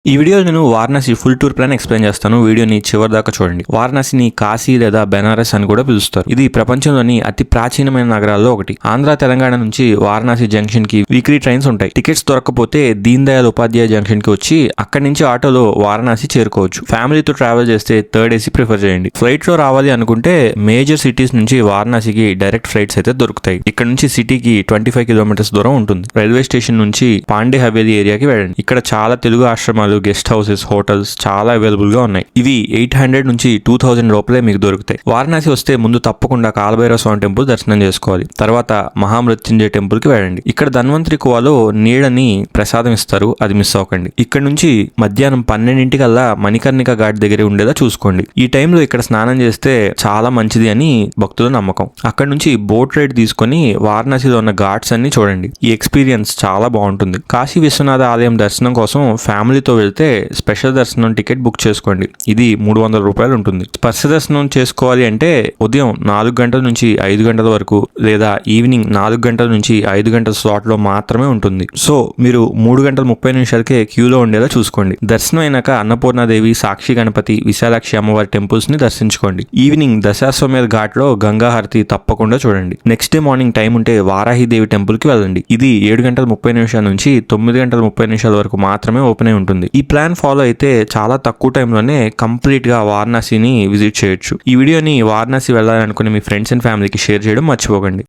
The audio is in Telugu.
ఈ వీడియోలో నేను Varanasi full tour plan explain చేస్తాను. వీడియోని చివరి దాకా చూడండి. వారణాసిని కాశీ లేదా బెనారస్ అని కూడా పిలుస్తారు. ఇది ప్రపంచంలోని అతి ప్రాచీనమైన నగరాల్లో ఒకటి. ఆంధ్ర తెలంగాణ నుంచి వారణాసి జంక్షన్ కి వీక్లీ ట్రైన్స్ ఉంటాయి. టికెట్స్ దొరకకపోతే దీన్ దయాళ్ ఉపాధ్యాయ జంక్షన్ కి వచ్చి అక్కడి నుంచి ఆటోలో వారణాసి చేరుకోవచ్చు. ఫ్యామిలీతో ట్రావెల్ చేస్తే థర్డ్ ఏసీ ప్రిఫర్ చేయండి. ఫ్లైట్ లో రావాలి అనుకుంటే మేజర్ సిటీస్ నుంచి వారణాసికి డైరెక్ట్ ఫ్లైట్స్ అయితే దొరుకుతాయి. ఇక్కడ నుంచి సిటీకి 25 కిలోమీటర్స్ దూరం ఉంటుంది. రైల్వే స్టేషన్ నుంచి పాండే హవేలీ ఏరియాకి వెళ్ళండి. ఇక్కడ చాలా తెలుగు ఆశ్రమాలు, గెస్ట్ హౌసెస్, హోటల్స్ చాలా అవైలబుల్ గా ఉన్నాయి. ఇవి 800 నుంచి 2000 లోపలే మీకు దొరుకుతాయి. వారణాసి వస్తే ముందు తప్పకుండా కాలభైరవ స్వామి టెంపుల్ దర్శనం చేసుకోవాలి. తర్వాత మహామృత్యుంజయ టెంపుల్ కి వెళ్ళండి. ఇక్కడ ధన్వంతరి కువాలో నీడని ప్రసాదం ఇస్తారు, అది మిస్ అవ్వకండి. ఇక్కడ నుంచి మధ్యాహ్నం 12 మణికర్ణిక ఘాట్ దగ్గర ఉండేలా చూసుకోండి. ఈ టైంలో ఇక్కడ స్నానం చేస్తే చాలా మంచిది అని భక్తుల నమ్మకం. అక్కడ నుంచి బోట్ రైడ్ తీసుకొని వారణాసిలో ఉన్న ఘాట్స్ అన్ని చూడండి. ఈ ఎక్స్పీరియన్స్ చాలా బాగుంటుంది. కాశీ విశ్వనాథ ఆలయం దర్శనం కోసం ఫ్యామిలీతో వెళ్తే స్పెషల్ దర్శనం టికెట్ బుక్ చేసుకోండి. ఇది 300 రూపాయలు ఉంటుంది. స్పర్శ దర్శనం చేసుకోవాలి అంటే ఉదయం 4 గంటల నుంచి 5 గంటల వరకు లేదా ఈవినింగ్ 4 గంటల నుంచి 5 గంటల స్లాట్ లో మాత్రమే ఉంటుంది. సో మీరు 3 గంటల 30 నిమిషాలకే క్యూలో ఉండేలా చూసుకోండి. దర్శనం అయినాక అన్నపూర్ణాదేవి, సాక్షి గణపతి, విశాలాక్షి అమ్మవారి టెంపుల్స్ ని దర్శించుకోండి. ఈవినింగ్ దశాశ్వమేధ ఘాట్ లో గంగా హారతి తప్పకుండా చూడండి. నెక్స్ట్ డే మార్నింగ్ టైం ఉంటే వారాహిదేవి టెంపుల్ కి వెళ్ళండి. ఇది 7 గంటల 30 నిమిషాల నుంచి 9 గంటల 30 నిమిషాల వరకు మాత్రమే ఓపెన్ అయి ఉంటుంది. ఈ ప్లాన్ ఫాలో అయితే చాలా తక్కువ టైంలోనే కంప్లీట్ గా వారణాసిని విజిట్ చేయొచ్చు. ఈ వీడియోని వారణాసి వెళ్ళాలనుకునే మీ ఫ్రెండ్స్ అండ్ ఫ్యామిలీకి షేర్ చేయడం మర్చిపోకండి.